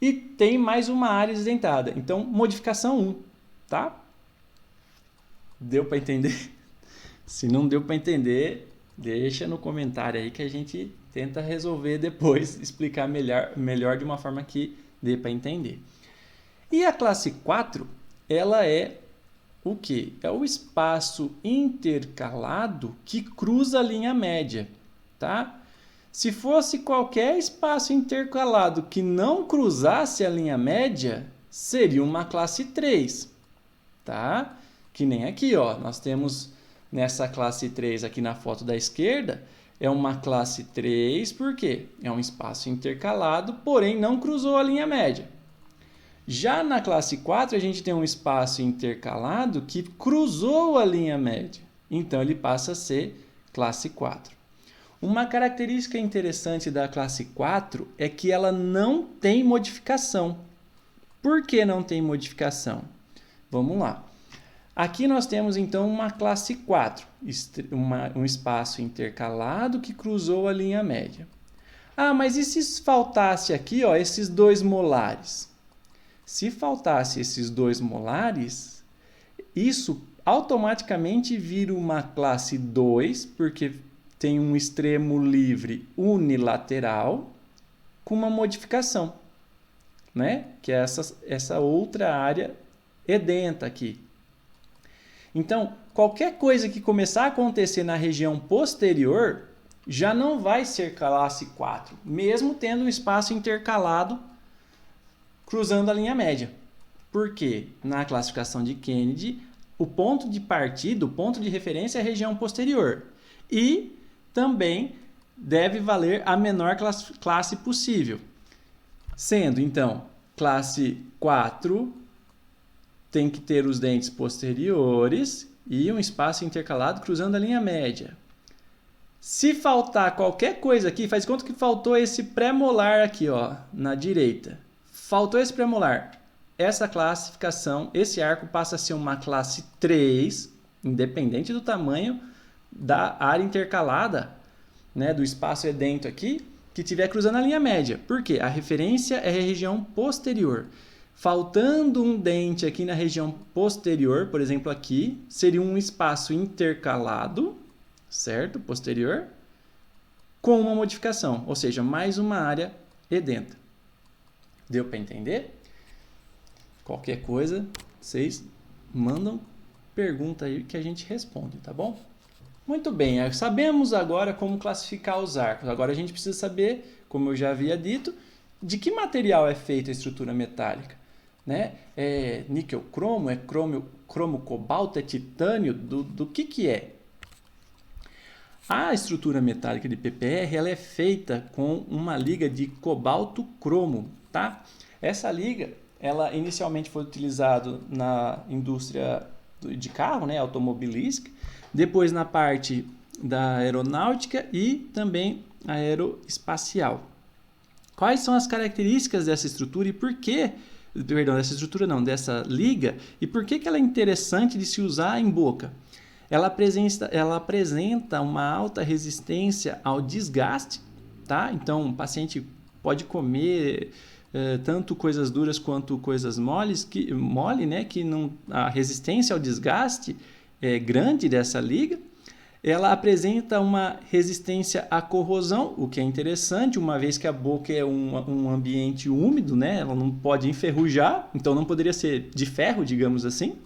e tem mais uma área isentada. Então, modificação 1, tá? Deu para entender? Se não deu para entender, deixa no comentário aí que a gente tenta resolver depois, explicar melhor de uma forma que dê para entender. E a classe 4, ela é o quê? É o espaço intercalado que cruza a linha média, tá? Se fosse qualquer espaço intercalado que não cruzasse a linha média, seria uma classe 3, tá? Que nem aqui, ó, nós temos nessa classe 3 aqui na foto da esquerda, é uma classe 3 porque é um espaço intercalado, porém não cruzou a linha média. Já na classe 4, a gente tem um espaço intercalado que cruzou a linha média. Então, ele passa a ser classe 4. Uma característica interessante da classe 4 é que ela não tem modificação. Por que não tem modificação? Vamos lá. Aqui nós temos, então, uma classe 4, um espaço intercalado que cruzou a linha média. Ah, mas e se faltasse aqui, ó, esses 2 molares? Se faltasse esses 2 molares, isso automaticamente vira uma classe 2, porque tem um extremo livre unilateral com uma modificação, né? Que é essa outra área edenta aqui. Então, qualquer coisa que começar a acontecer na região posterior já não vai ser classe 4, mesmo tendo um espaço intercalado cruzando a linha média. Porque na classificação de Kennedy, o ponto de partida, o ponto de referência é a região posterior. E também deve valer a menor classe possível. Sendo, então, classe 4 tem que ter os dentes posteriores e um espaço intercalado cruzando a linha média. Se faltar qualquer coisa aqui, faz conta que faltou esse pré-molar aqui, ó, na direita. Faltou esse premolar. Essa classificação, esse arco passa a ser uma classe 3, independente do tamanho da área intercalada, né, do espaço edento aqui, que estiver cruzando a linha média. Por quê? A referência é a região posterior. Faltando um dente aqui na região posterior, por exemplo aqui, seria um espaço intercalado, certo? Posterior, com uma modificação, ou seja, mais uma área edenta. Deu para entender? Qualquer coisa, vocês mandam pergunta aí que a gente responde, tá bom? Muito bem, sabemos agora como classificar os arcos. Agora a gente precisa saber, como eu já havia dito, de que material é feita a estrutura metálica. Né? É níquel cromo, é cromo cobalto, é titânio, do que é? A estrutura metálica de PPR ela é feita com uma liga de cobalto cromo, tá? Essa liga, ela inicialmente foi utilizada na indústria de carro, né, automobilística, depois na parte da aeronáutica e também aeroespacial. Quais são as características dessa estrutura e por que, perdão, dessa estrutura não, dessa liga, e por que ela é interessante de se usar em boca? Ela apresenta uma alta resistência ao desgaste, tá? Então, o paciente pode comer tanto coisas duras quanto coisas mole, né? Que não, a resistência ao desgaste é grande dessa liga. Ela apresenta uma resistência à corrosão, o que é interessante, uma vez que a boca é um ambiente úmido, né? Ela não pode enferrujar, então não poderia ser de ferro, digamos assim.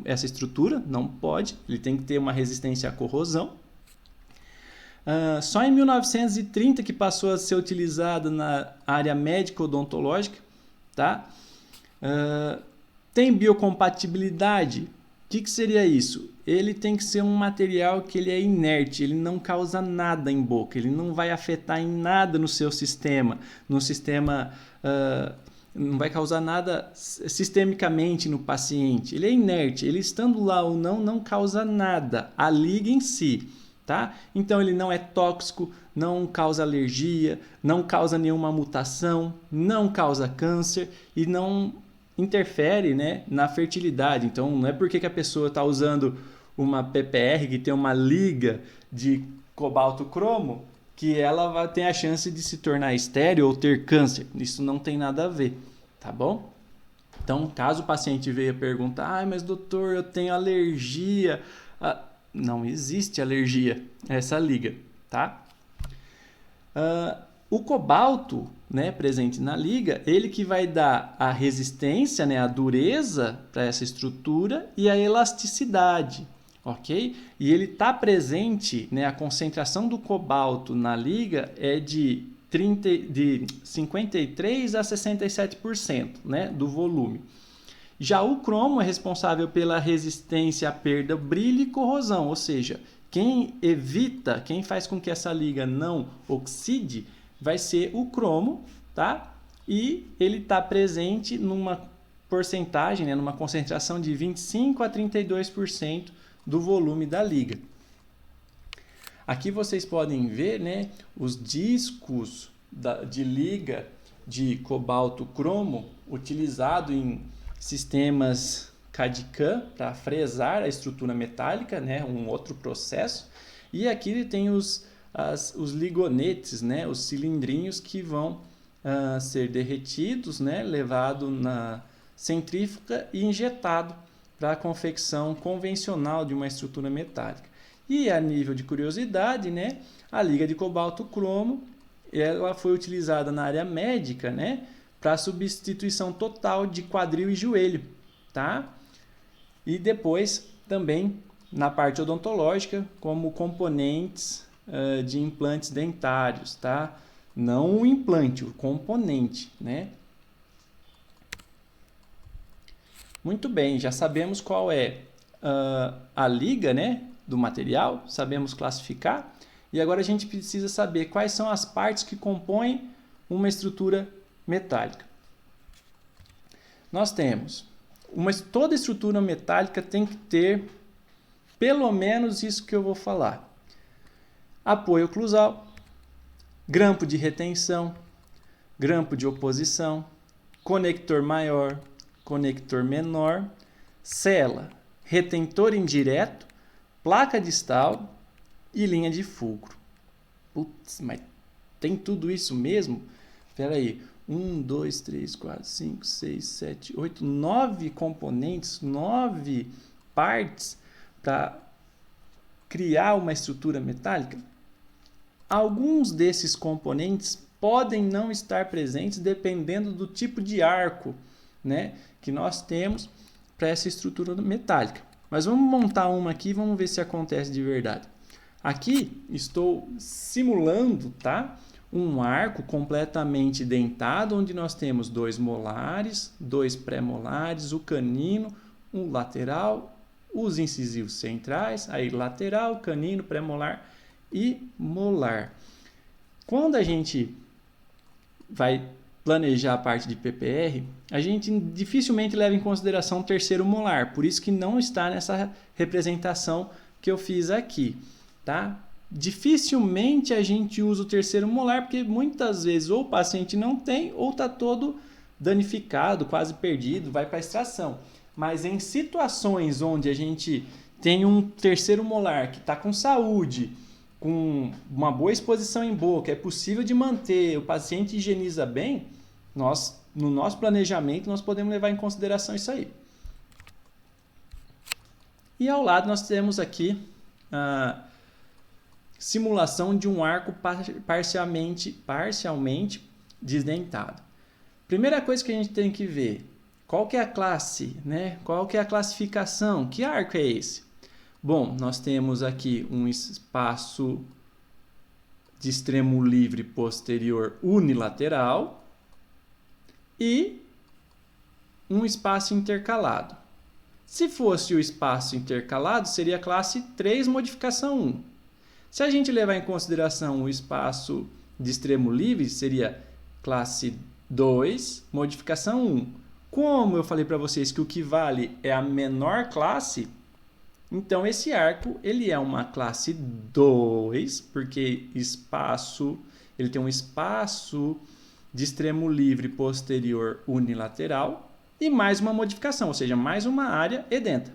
Essa estrutura não pode, ele tem que ter uma resistência à corrosão. Só em 1930 que passou a ser utilizada na área médico-odontológica, tá? Tem biocompatibilidade. O que seria isso? Ele tem que ser um material que ele é inerte, ele não causa nada em boca, ele não vai afetar em nada no seu sistema, não vai causar nada sistemicamente no paciente. Ele é inerte, ele estando lá ou não causa nada, a liga em si, tá? Então ele não é tóxico, não causa alergia, não causa nenhuma mutação, não causa câncer e não interfere, né, na fertilidade. Então não é porque que a pessoa está usando uma PPR que tem uma liga de cobalto cromo que ela vai ter a chance de se tornar estéril ou ter câncer. Isso não tem nada a ver, tá bom? Então, caso o paciente venha perguntar, mas doutor, eu tenho alergia. Não existe alergia a essa liga, tá? O cobalto, né, presente na liga, ele que vai dar a resistência, né, a dureza para essa estrutura e a elasticidade, ok? E ele está presente, né, a concentração do cobalto na liga é de 53% a 67%, né, do volume. Já o cromo é responsável pela resistência à perda, brilho e corrosão, ou seja, quem evita, quem faz com que essa liga não oxide, vai ser o cromo, tá? E ele está presente numa porcentagem, né, numa concentração de 25% a 32% do volume da liga. Aqui vocês podem ver, né, os discos de liga de cobalto cromo utilizado em sistemas CAD/CAM para fresar a estrutura metálica, né, um outro processo. E aqui tem os ligonetes, né, os cilindrinhos que vão ser derretidos, né, levado na centrífuga e injetado para a confecção convencional de uma estrutura metálica. E a nível de curiosidade, né, a liga de cobalto cromo, ela foi utilizada na área médica, né, para substituição total de quadril e joelho, tá? E depois também na parte odontológica como componentes de implantes dentários, tá? Não o implante, o componente, né? Muito bem, já sabemos qual é a liga, né, do material, sabemos classificar, e agora a gente precisa saber quais são as partes que compõem uma estrutura metálica. Nós temos, toda estrutura metálica tem que ter pelo menos isso que eu vou falar: apoio oclusal, grampo de retenção, grampo de oposição, conector maior, conector menor, cela, retentor indireto, placa distal e linha de fulcro. Putz, mas tem tudo isso mesmo? Espera aí. 1, 2, 3, 4, 5, 6, 7, 8, 9 componentes, 9 partes para criar uma estrutura metálica. Alguns desses componentes podem não estar presentes dependendo do tipo de arco, né, que nós temos para essa estrutura metálica. Mas vamos montar uma aqui e vamos ver se acontece de verdade. Aqui estou simulando, tá, um arco completamente dentado, onde nós temos 2 molares, 2 pré-molares, o canino, um lateral, os incisivos centrais, aí lateral, canino, pré-molar e molar. Quando a gente vai planejar a parte de PPR, a gente dificilmente leva em consideração o terceiro molar, por isso que não está nessa representação que eu fiz aqui, tá? Dificilmente a gente usa o terceiro molar, porque muitas vezes ou o paciente não tem ou está todo danificado, quase perdido, vai para a extração. Mas em situações onde a gente tem um terceiro molar que está com saúde, com uma boa exposição em boca, é possível de manter, o paciente higieniza bem, no nosso planejamento nós podemos levar em consideração isso aí. E ao lado nós temos aqui a simulação de um arco parcialmente desdentado. Primeira coisa que a gente tem que ver, qual que é a classe, né? Qual que é a classificação? Que arco é esse? Bom, nós temos aqui um espaço de extremo livre posterior unilateral e um espaço intercalado. Se fosse o espaço intercalado, seria a classe 3, modificação 1. Se a gente levar em consideração o espaço de extremo livre, seria classe 2, modificação 1. Como eu falei para vocês que o que vale é a menor classe, então esse arco ele é uma classe 2, porque ele tem um espaço de extremo livre posterior unilateral e mais uma modificação, ou seja, mais uma área edenta.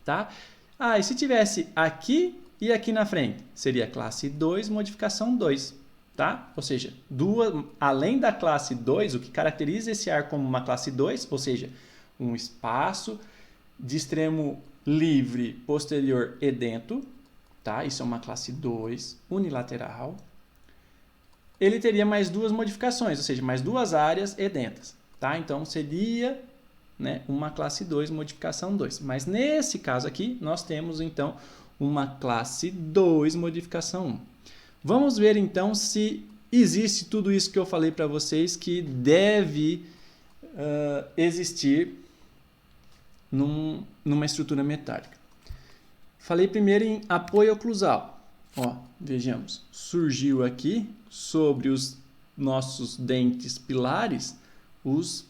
Tá? E se tivesse aqui e aqui na frente, seria classe 2, modificação 2. tá? Ou seja, além da classe 2, o que caracteriza esse ar como uma classe 2, ou seja, um espaço de extremo livre, posterior edento, tá? Isso é uma classe 2, unilateral. Ele teria mais duas modificações, ou seja, mais duas áreas edentas, tá? Então, seria, né, uma classe 2, modificação 2. Mas nesse caso aqui, nós temos, então, uma classe 2, modificação 1. Vamos ver, então, se existe tudo isso que eu falei para vocês que deve existir numa estrutura metálica. Falei primeiro em apoio oclusal. Ó, vejamos, surgiu aqui sobre os nossos dentes pilares os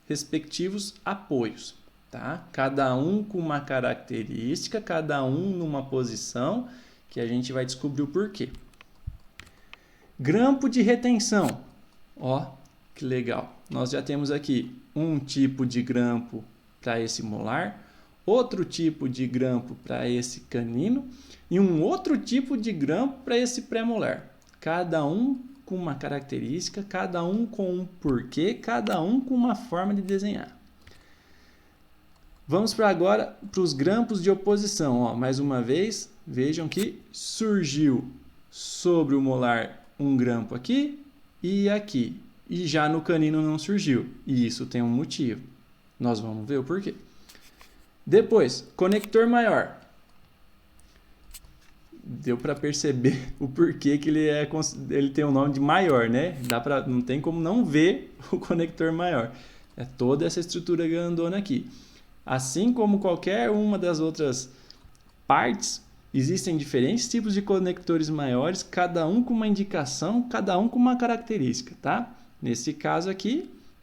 respectivos apoios, tá? Cada um com uma característica, cada um numa posição que a gente vai descobrir o porquê. Grampo de retenção. Ó, que legal. Nós já temos aqui um tipo de grampo para esse molar, outro tipo de grampo para esse canino e um outro tipo de grampo para esse pré-molar. Cada um com uma característica, cada um com um porquê, cada um com uma forma de desenhar. Vamos agora para os grampos de oposição. Ó, mais uma vez, vejam que surgiu sobre o molar um grampo aqui e aqui. E já no canino não surgiu. E isso tem um motivo. Nós vamos ver o porquê. Depois, conector maior. Deu para perceber o porquê que ele tem o nome de maior, né? Não tem como não ver o conector maior. É toda essa estrutura grandona aqui. Assim como qualquer uma das outras partes, existem diferentes tipos de conectores maiores, cada um com uma indicação, cada um com uma característica, tá? Nesse caso aqui,